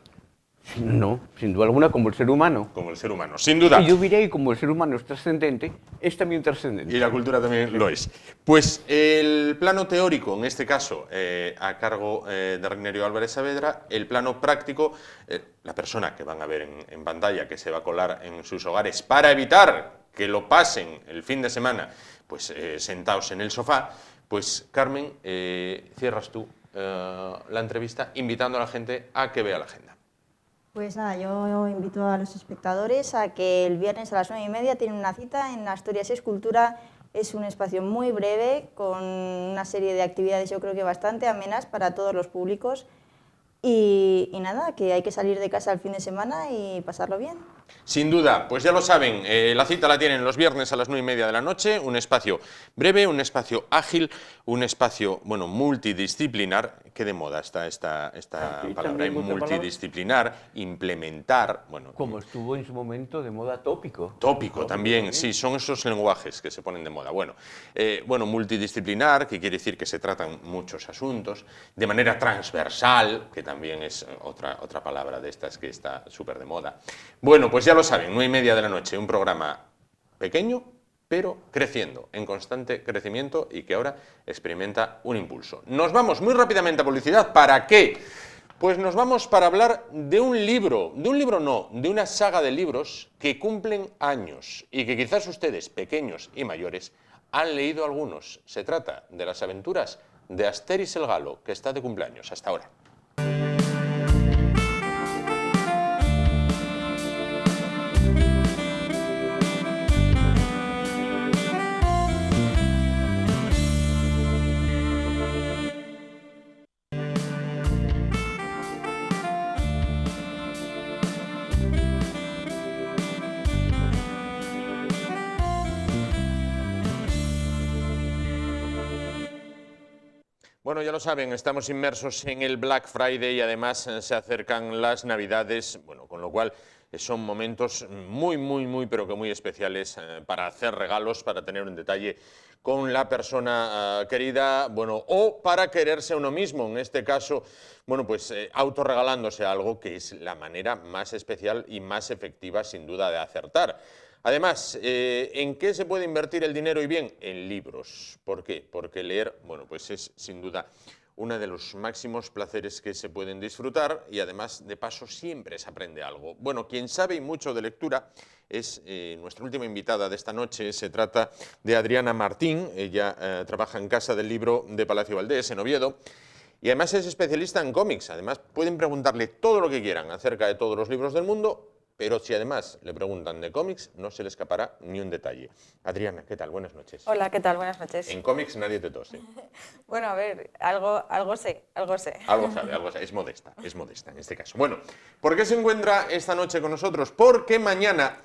No, sin duda alguna, como el ser humano. Como el ser humano, sin duda. Y yo diría que como el ser humano es trascendente, es también trascendente. Y la cultura también lo es. Pues el plano teórico, en este caso, a cargo de Reiniero Álvarez Saavedra, el plano práctico, la persona que van a ver en pantalla, que se va a colar en sus hogares para evitar que lo pasen el fin de semana, pues sentados en el sofá, pues Carmen, cierras tú la entrevista invitando a la gente a que vea la agenda. Pues nada, yo invito a los espectadores a que el viernes a las 9:30 tienen una cita en Asturias Escultura. Es un espacio muy breve, con una serie de actividades yo creo que bastante amenas para todos los públicos. Y nada, que hay que salir de casa el fin de semana y pasarlo bien. Sin duda, pues ya lo saben, la cita la tienen los viernes a las 9:30 de la noche, un espacio breve, un espacio ágil, un espacio, bueno, multidisciplinar, que de moda está esta palabra, multidisciplinar, implementar, bueno... Como estuvo en su momento de moda tópico. Tópico también, sí, son esos lenguajes que se ponen de moda. Bueno, multidisciplinar, que quiere decir que se tratan muchos asuntos, de manera transversal, que también es otra palabra de estas que está súper de moda. Bueno, pues ya lo saben, 9:30 de la noche, un programa pequeño, pero creciendo, en constante crecimiento y que ahora experimenta un impulso. Nos vamos muy rápidamente a publicidad. ¿Para qué? Pues nos vamos para hablar de un libro no, de una saga de libros que cumplen años y que quizás ustedes, pequeños y mayores, han leído algunos. Se trata de las aventuras de Asterix el Galo, que está de cumpleaños. Hasta ahora. Bueno, ya lo saben, estamos inmersos en el Black Friday y además se acercan las Navidades, bueno, con lo cual son momentos muy, pero que muy especiales para hacer regalos, para tener un detalle con la persona querida, bueno, o para quererse a uno mismo, en este caso, bueno, pues autorregalándose algo, que es la manera más especial y más efectiva, sin duda, de acertar. Además, ¿en qué se puede invertir el dinero y bien? En libros. ¿Por qué? Porque leer, bueno, pues es sin duda uno de los máximos placeres que se pueden disfrutar y además, de paso, siempre se aprende algo. Bueno, quien sabe y mucho de lectura es nuestra última invitada de esta noche. Se trata de Adriana Martín. Ella trabaja en Casa del Libro de Palacio Valdés, en Oviedo. Y además es especialista en cómics. Además, pueden preguntarle todo lo que quieran acerca de todos los libros del mundo. Pero si además le preguntan de cómics, no se le escapará ni un detalle. Adriana, ¿qué tal? Buenas noches. Hola, ¿qué tal? Buenas noches. En cómics nadie te tose. Bueno, a ver, algo sé. Algo sabe. Es modesta en este caso. Bueno, ¿por qué se encuentra esta noche con nosotros? Porque mañana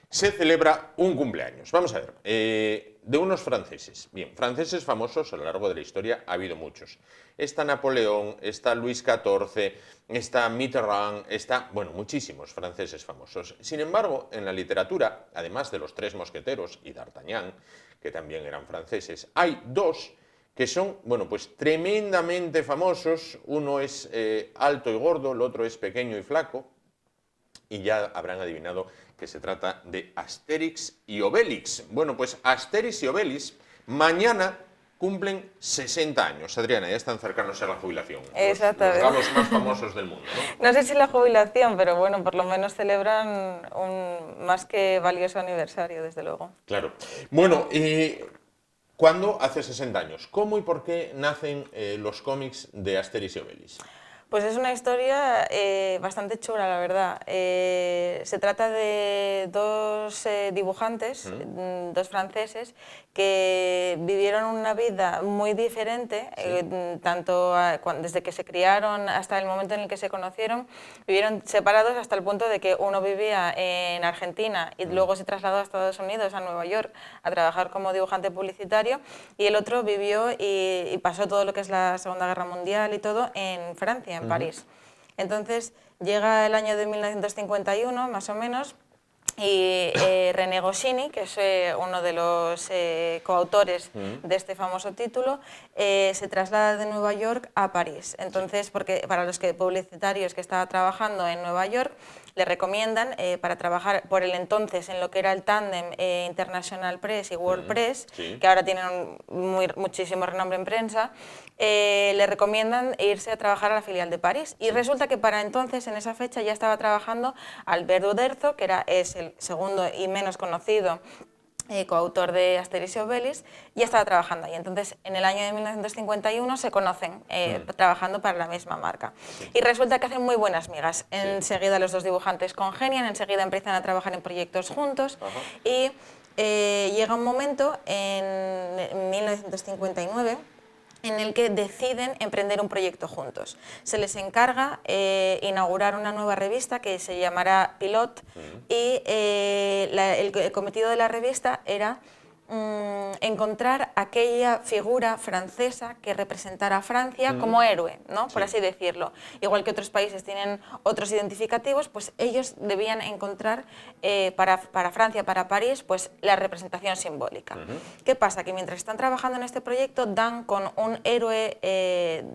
se celebra un cumpleaños. Vamos a ver, de unos franceses. Bien, franceses famosos a lo largo de la historia ha habido muchos. Está Napoleón, está Luis XIV, está Mitterrand, bueno, muchísimos franceses famosos. Sin embargo, en la literatura, además de los tres mosqueteros y D'Artagnan, que también eran franceses, hay dos que son, bueno, pues tremendamente famosos. Uno es alto y gordo, el otro es pequeño y flaco, y ya habrán adivinado que se trata de Astérix y Obélix. Bueno, pues Astérix y Obélix mañana cumplen 60 años. Adriana, ya están cercanos a la jubilación. Exactamente. Los galos más famosos del mundo, ¿no? No sé si la jubilación, pero bueno, por lo menos celebran un más que valioso aniversario, desde luego. Claro. Bueno, ¿cuándo? Hace 60 años. ¿Cómo y por qué nacen los cómics de Astérix y Obélix? Pues es una historia bastante chula, la verdad. Se trata de dos dibujantes, dos franceses, que vivieron una vida muy diferente, tanto desde que se criaron hasta el momento en el que se conocieron. Vivieron separados hasta el punto de que uno vivía en Argentina y luego se trasladó a Estados Unidos, a Nueva York, a trabajar como dibujante publicitario, y el otro vivió y pasó todo lo que es la Segunda Guerra Mundial y todo en Francia, en París. Entonces llega el año de 1951, más o menos, y René Goscinny, que es uno de los coautores de este famoso título, se traslada de Nueva York a París. Entonces, porque para los publicitarios que estaba trabajando en Nueva York, le recomiendan para trabajar por el entonces en lo que era el tándem International Press y World Press, que ahora tienen muchísimo renombre en prensa, le recomiendan irse a trabajar a la filial de París. Y resulta que para entonces, en esa fecha, ya estaba trabajando Albert Uderzo, que es el segundo y menos conocido coautor de Astérix y Obélix, ya estaba trabajando ahí. Entonces, en el año de 1951 se conocen trabajando para la misma marca. Y resulta que hacen muy buenas migas. Enseguida los dos dibujantes congenian, enseguida empiezan a trabajar en proyectos juntos y llega un momento en 1959 en el que deciden emprender un proyecto juntos. Se les encarga inaugurar una nueva revista que se llamará Pilot y el cometido de la revista era encontrar aquella figura francesa que representara a Francia como héroe, ¿no? Por así decirlo. Igual que otros países tienen otros identificativos, pues ellos debían encontrar para Francia, para París, pues la representación simbólica. ¿Qué pasa? Que mientras están trabajando en este proyecto dan con un héroe,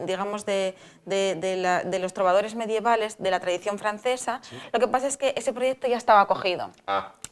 digamos, de los trovadores medievales de la tradición francesa. Lo que pasa es que ese proyecto ya estaba acogido.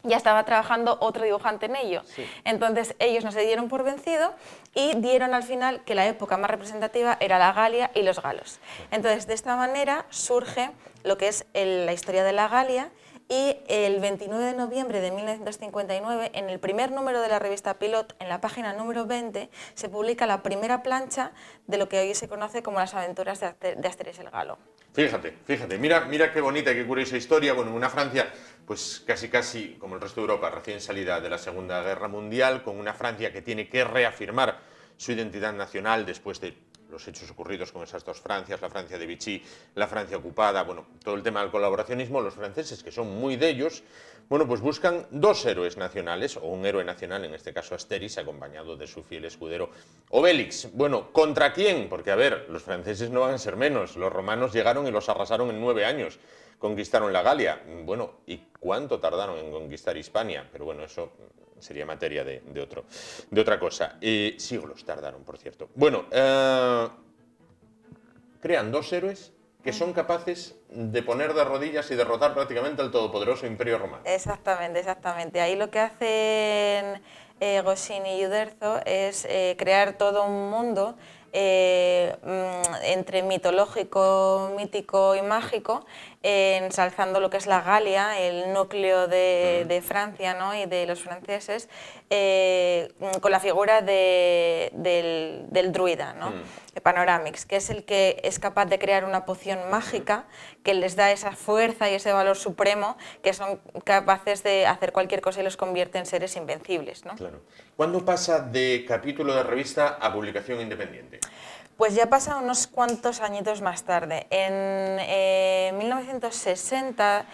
Ya estaba trabajando otro dibujante en ello. Entonces ellos no se dieron por vencido y dieron al final que la época más representativa era la Galia y los galos. Entonces de esta manera surge lo que es la historia de la Galia, y el 29 de noviembre de 1959, en el primer número de la revista Pilot, en la página número 20, se publica la primera plancha de lo que hoy se conoce como las aventuras de Astérix el Galo. Fíjate, mira qué bonita y qué curiosa historia. Bueno, una Francia, pues casi como el resto de Europa, recién salida de la Segunda Guerra Mundial, con una Francia que tiene que reafirmar su identidad nacional después de los hechos ocurridos con esas dos Francias, la Francia de Vichy, la Francia ocupada, bueno, todo el tema del colaboracionismo. Los franceses, que son muy de ellos, bueno, pues buscan dos héroes nacionales, o un héroe nacional, en este caso Astérix, acompañado de su fiel escudero Obélix. Bueno, ¿contra quién? Porque, a ver, los franceses no van a ser menos. Los romanos llegaron y los arrasaron en 9 años. Conquistaron la Galia. Bueno, ¿y cuánto tardaron en conquistar Hispania? Pero bueno, eso sería materia de otra cosa. Siglos tardaron, por cierto. Bueno, crean dos héroes que son capaces de poner de rodillas y derrotar prácticamente al todopoderoso Imperio Romano. Exactamente. Ahí lo que hacen Goscinny y Uderzo es crear todo un mundo entre mitológico, mítico y mágico, ensalzando lo que es la Galia, el núcleo de Francia, ¿no? Y de los franceses, con la figura del druida, ¿no? De Panoramix, que es el que es capaz de crear una poción mágica que les da esa fuerza y ese valor supremo, que son capaces de hacer cualquier cosa y los convierte en seres invencibles, ¿no? Claro. ¿Cuándo pasa de capítulo de revista a publicación independiente? Pues ya pasa unos cuantos añitos más tarde. En 1960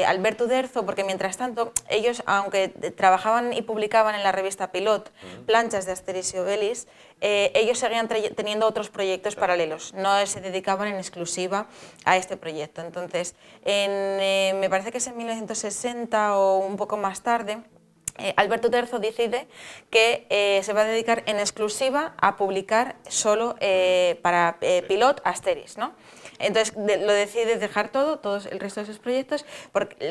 Albert Uderzo, porque mientras tanto ellos, aunque trabajaban y publicaban en la revista Pilot planchas de Asterix y Obelix, ellos seguían teniendo otros proyectos paralelos, no se dedicaban en exclusiva a este proyecto. Entonces, me parece que es en 1960 o un poco más tarde, Albert Uderzo decide que se va a dedicar en exclusiva a publicar solo para Pilot Asterix, ¿no? Entonces lo decide dejar todos el resto de sus proyectos,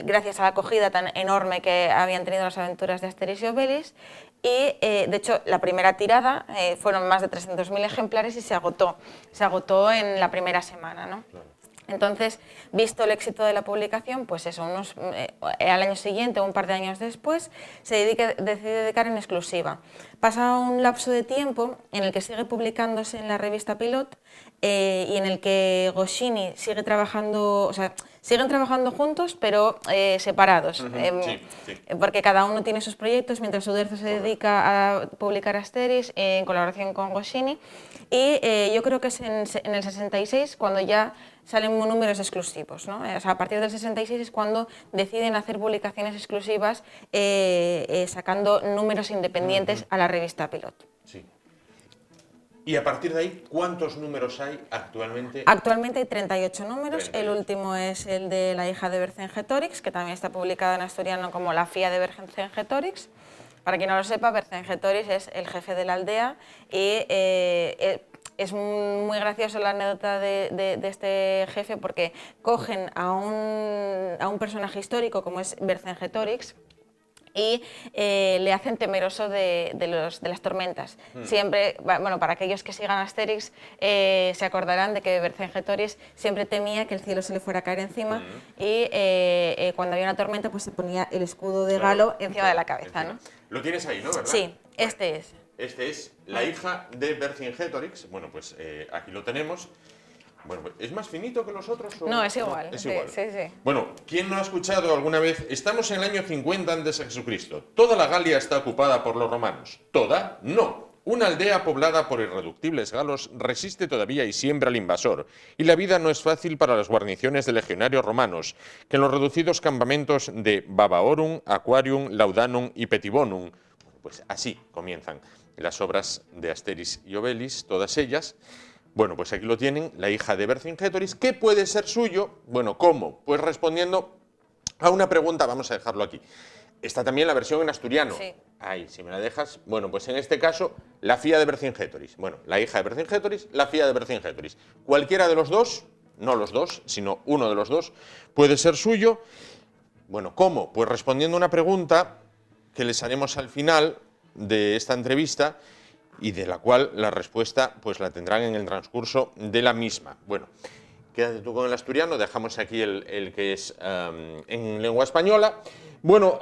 gracias a la acogida tan enorme que habían tenido las aventuras de Asterix y Obelix, y de hecho la primera tirada fueron más de 300.000 ejemplares y se agotó en la primera semana, ¿no? Entonces, visto el éxito de la publicación, pues eso, al año siguiente o un par de años después, decide dedicar en exclusiva. Pasa un lapso de tiempo en el que sigue publicándose en la revista Pilot y en el que Goscinny sigue trabajando, o sea, siguen trabajando juntos, pero separados, porque cada uno tiene sus proyectos, mientras Uderzo se dedica a publicar Asterix en colaboración con Goscinny, y yo creo que es en el 66 cuando ya salen números exclusivos, ¿no? O sea, a partir del 66 es cuando deciden hacer publicaciones exclusivas sacando números independientes a la revista Pilot. Sí. Y a partir de ahí, ¿cuántos números hay actualmente? Actualmente hay 38 números, el último es el de La hija de Vercingetorix, que también está publicado en asturiano como La filla de Vercingetorix. Para quien no lo sepa, Vercingetorix es el jefe de la aldea y es muy graciosa la anécdota de este jefe, porque cogen a un personaje histórico como es Vercingetorix y le hacen temeroso de las tormentas. Siempre, bueno, para aquellos que sigan Asterix, se acordarán de que Vercingetorix siempre temía que el cielo se le fuera a caer encima y cuando había una tormenta pues se ponía el escudo de Galo encima de la cabeza, ¿no? Lo tienes ahí, ¿no? ¿Verdad? Sí, este es. Este es La hija de Vercingetorix. Bueno, pues aquí lo tenemos. Bueno, ¿es más finito que los otros? ¿O? No, es igual. No, es igual. Sí, sí. Bueno, ¿quién no ha escuchado alguna vez? Estamos en el año 50 a.C. Toda la Galia está ocupada por los romanos. ¿Toda? No. Una aldea poblada por irreductibles galos resiste todavía y siempre al invasor, y la vida no es fácil para las guarniciones de legionarios romanos, que en los reducidos campamentos de Babaorum, Aquarium, Laudanum y Petibonum, pues así comienzan las obras de Asterix y Obelix, todas ellas. Bueno, pues aquí lo tienen, La hija de Vercingetorix. ¿Qué puede ser suyo? Bueno, ¿cómo? Pues respondiendo a una pregunta, vamos a dejarlo aquí. Está también la versión en asturiano. Sí. Ahí, si me la dejas. Bueno, pues en este caso, La filla de Vercingetorix. Bueno, La hija de Vercingetorix, La filla de Vercingetorix. Cualquiera de los dos, no los dos, sino uno de los dos, puede ser suyo. Bueno, ¿cómo? Pues respondiendo a una pregunta que les haremos al final de esta entrevista y de la cual la respuesta pues la tendrán en el transcurso de la misma. Bueno, quédate tú con el asturiano, dejamos aquí el que es en lengua española. Bueno,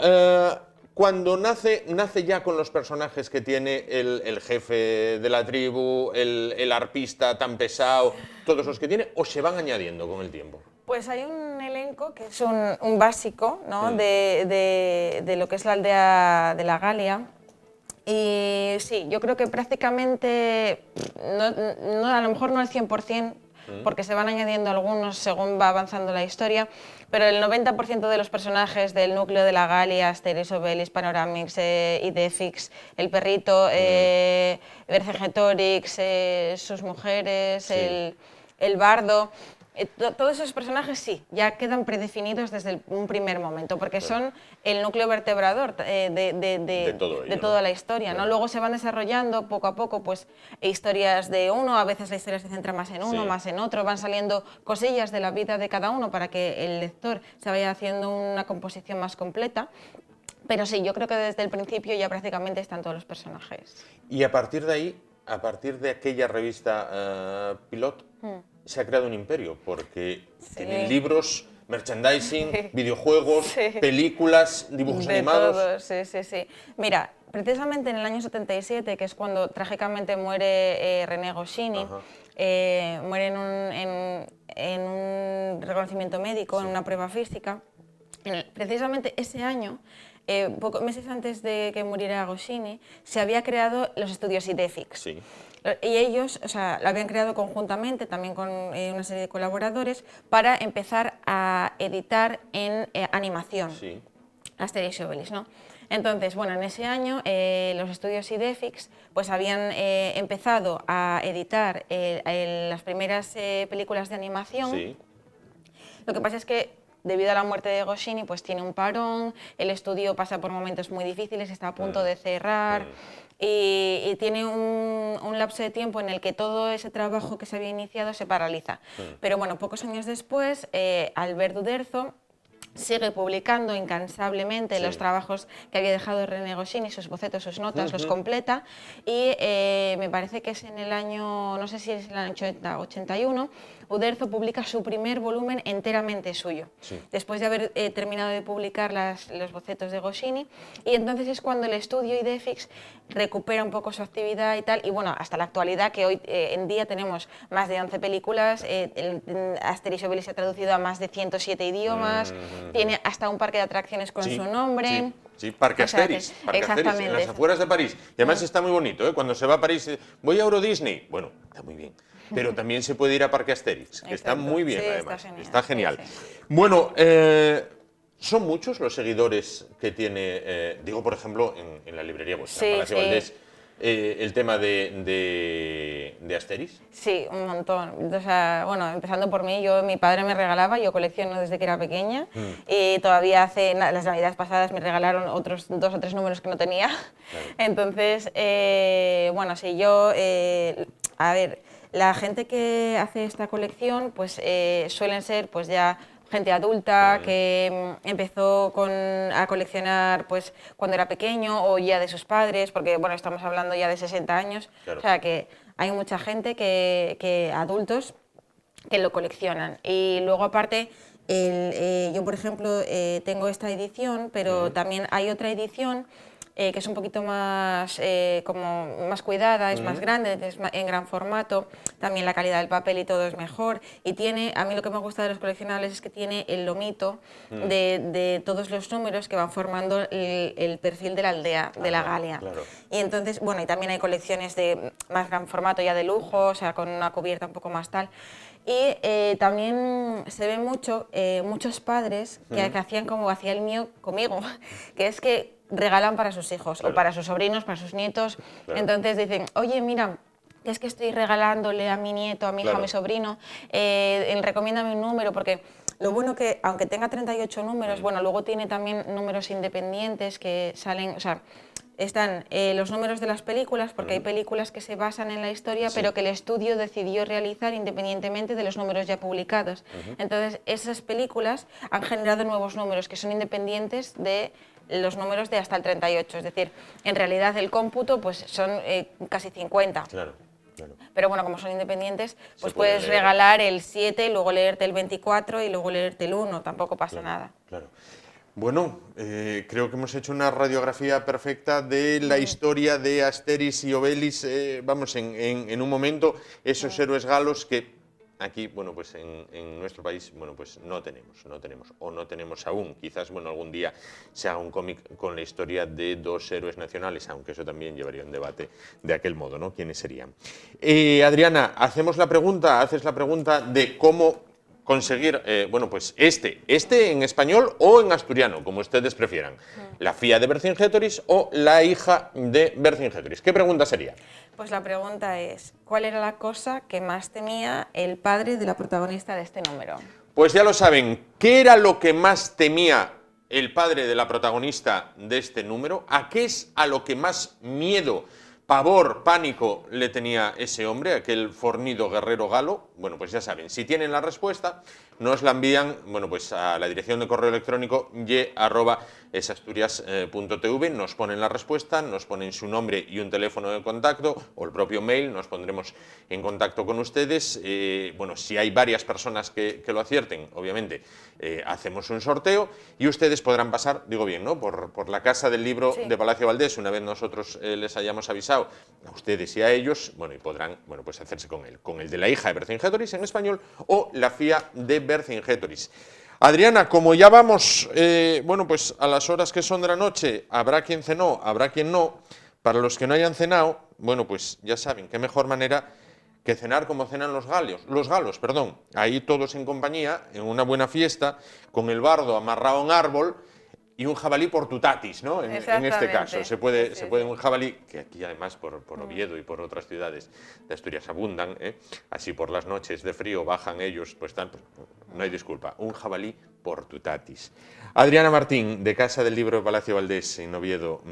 cuando nace ya con los personajes que tiene el jefe de la tribu, el arpista tan pesado, todos los que tiene, o se van añadiendo con el tiempo. Pues hay un elenco que es un básico, ¿no? de lo que es la aldea de la Galia. Y sí, yo creo que prácticamente, a lo mejor no al 100%, porque se van añadiendo algunos según va avanzando la historia, pero el 90% de los personajes del núcleo de la Galia, Asterix, Obelix, Panoramix, Idefix, el perrito, Vercingetorix, sus mujeres, sí. el bardo... Todos esos personajes sí, ya quedan predefinidos desde un primer momento, porque son el núcleo vertebrador de toda la historia, ¿no? Luego se van desarrollando poco a poco pues, historias de uno, a veces la historia se centra más en uno, más en otro, van saliendo cosillas de la vida de cada uno para que el lector se vaya haciendo una composición más completa. Pero sí, yo creo que desde el principio ya prácticamente están todos los personajes. Y a partir de ahí, a partir de aquella revista Pilot, se ha creado un imperio, porque tienen libros, merchandising, videojuegos, películas, dibujos animados. Todo, sí. Mira, precisamente en el año 77, que es cuando trágicamente muere René Goscinny, muere en un reconocimiento médico, en una prueba física. Precisamente ese año meses antes de que muriera Goscinny, se había creado los estudios Idefix. Sí. Y ellos, o sea, lo habían creado conjuntamente, también con una serie de colaboradores, para empezar a editar en animación. Sí. Asterix y Obelix, ¿no? Entonces, bueno, en ese año los estudios Idefix pues habían empezado a editar las primeras películas de animación. Sí. Lo que pasa es que debido a la muerte de Goscinny pues tiene un parón, el estudio pasa por momentos muy difíciles, está a punto de cerrar y tiene un lapso de tiempo en el que todo ese trabajo que se había iniciado se paraliza. Pero bueno, pocos años después, Albert Uderzo sigue publicando incansablemente los trabajos que había dejado René Goscinny, sus bocetos, sus notas, los completa, y me parece que es en el año, no sé si es el año 81, Uderzo publica su primer volumen enteramente suyo, después de haber terminado de publicar los bocetos de Goscinny, y entonces es cuando el estudio Idefix recupera un poco su actividad y tal, y bueno, hasta la actualidad, que hoy en día tenemos más de 11 películas, Asterix y Obelix se ha traducido a más de 107 idiomas, tiene hasta un parque de atracciones con su nombre. Sí, Parque Asterix, exactamente. En las afueras de París. Y además está muy bonito, ¿eh? Cuando se va a París, voy a Euro Disney. Bueno, está muy bien. Pero también se puede ir a Parque Asterix, que está muy bien, además. Está genial. Bueno, ¿son muchos los seguidores que tiene, digo, por ejemplo, en la librería vuestra, en Palacio Valdés, el tema de Asterix? Sí, un montón. O sea, bueno, empezando por mí, mi padre me regalaba, yo colecciono desde que era pequeña, y todavía hace las navidades pasadas me regalaron otros 2 o 3 números que no tenía. Claro. Entonces, bueno, sí, yo, a ver, la gente que hace esta colección, pues suelen ser, pues ya gente adulta que empezó a coleccionar pues cuando era pequeño o ya de sus padres, porque bueno, estamos hablando ya de 60 años, o sea que hay mucha gente adultos que lo coleccionan. Y luego aparte, yo por ejemplo tengo esta edición, pero también hay otra edición que es un poquito más, como más cuidada, es más grande, es en gran formato, también la calidad del papel y todo es mejor, y tiene, a mí lo que me gusta de los coleccionables es que tiene el lomito de todos los números que van formando el perfil de la aldea, de la Galia. Claro. Y entonces, bueno, y también hay colecciones de más gran formato ya de lujo, o sea, con una cubierta un poco más tal. Y también se ve mucho, muchos padres que hacían como hacía el mío conmigo, que es que regalan para sus hijos, o para sus sobrinos, para sus nietos. Entonces dicen, oye, mira, es que estoy regalándole a mi nieto, a mi hija, a mi sobrino, recomiéndame un número, porque lo bueno que, aunque tenga 38 números, bueno, luego tiene también números independientes que salen, o sea, están los números de las películas, porque hay películas que se basan en la historia, pero que el estudio decidió realizar independientemente de los números ya publicados. Entonces, esas películas han generado nuevos números que son independientes de los números de hasta el 38, es decir, en realidad el cómputo pues son casi 50. Claro. Pero bueno, como son independientes, pues puedes regalar el 7, luego leerte el 24 y luego leerte el 1, tampoco pasa nada. Claro. Bueno, creo que hemos hecho una radiografía perfecta de la historia de Asterix y Obelix, vamos, en un momento, esos héroes galos que aquí, bueno, pues en nuestro país, bueno, pues no tenemos aún. Quizás, bueno, algún día se haga un cómic con la historia de 2 héroes nacionales, aunque eso también llevaría un debate de aquel modo, ¿no? ¿Quiénes serían? Adriana, haces la pregunta de cómo conseguir, bueno, pues este en español o en asturiano, como ustedes prefieran. La fía de Vercingétorix o la hija de Vercingétorix. ¿Qué pregunta sería? Pues la pregunta es, ¿cuál era la cosa que más temía el padre de la protagonista de este número? Pues ya lo saben, ¿qué era lo que más temía el padre de la protagonista de este número? ¿A qué es a lo que más miedo, pavor, pánico le tenía ese hombre, aquel fornido guerrero galo? Bueno, pues ya saben, si tienen la respuesta, nos la envían, bueno, pues a la dirección de correo electrónico ye@esasturias.tv, nos ponen la respuesta, nos ponen su nombre y un teléfono de contacto, o el propio mail, nos pondremos en contacto con ustedes. Bueno, si hay varias personas que lo acierten, obviamente, hacemos un sorteo y ustedes podrán pasar, digo bien, ¿no?, por la Casa del Libro de Palacio Valdés, una vez nosotros les hayamos avisado a ustedes y a ellos, bueno, y podrán, bueno, pues hacerse con el de la hija de Vercingétorix en español o la fía de Vercingétorix. Adriana, como ya vamos, bueno, pues a las horas que son de la noche, habrá quien cenó, habrá quien no. Para los que no hayan cenado, bueno, pues ya saben, qué mejor manera que cenar como cenan los galos, perdón. Ahí todos en compañía, en una buena fiesta, con el bardo amarrado a un árbol y un jabalí por tutatis, ¿no? En este caso, se puede un jabalí, que aquí además por Oviedo y por otras ciudades de Asturias abundan, así por las noches de frío bajan ellos, pues no hay disculpa, un jabalí por tutatis. Adriana Martín, de Casa del Libro de Palacio Valdés, en Oviedo,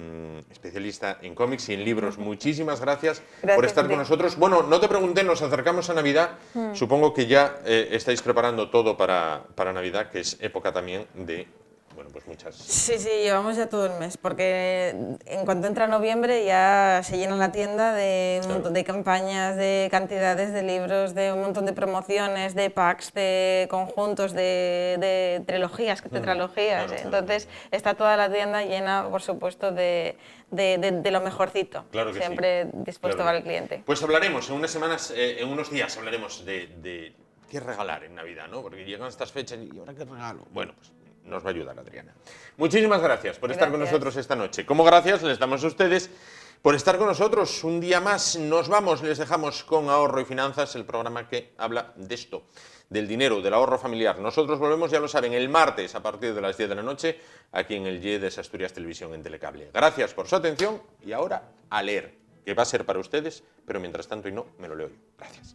especialista en cómics y en libros, muchísimas gracias por estar con nosotros. Bueno, no te pregunté, nos acercamos a Navidad, supongo que ya estáis preparando todo para Navidad, que es época también de... Bueno, pues muchas... Sí, llevamos ya todo el mes, porque en cuanto entra noviembre ya se llena la tienda de un montón de campañas, de cantidades de libros, de un montón de promociones, de packs, de conjuntos, de trilogías, tetralogías. Claro. Entonces está toda la tienda llena, por supuesto, de lo mejorcito. Claro que siempre sí. Dispuesto claro para el cliente. Pues hablaremos en unas semanas, en unos días hablaremos de qué regalar en Navidad, ¿no? Porque llegan estas fechas y ¿ahora qué regalo? Bueno, pues nos va a ayudar Adriana. Muchísimas gracias por estar con nosotros esta noche. Como gracias les damos a ustedes por estar con nosotros un día más. Nos vamos, les dejamos con Ahorro y Finanzas, el programa que habla de esto, del dinero, del ahorro familiar. Nosotros volvemos, ya lo saben, el martes a partir de las 10 de la noche, aquí en el YEDES Asturias Televisión en Telecable. Gracias por su atención y ahora a leer, que va a ser para ustedes, pero mientras tanto y no, me lo leo yo. Gracias.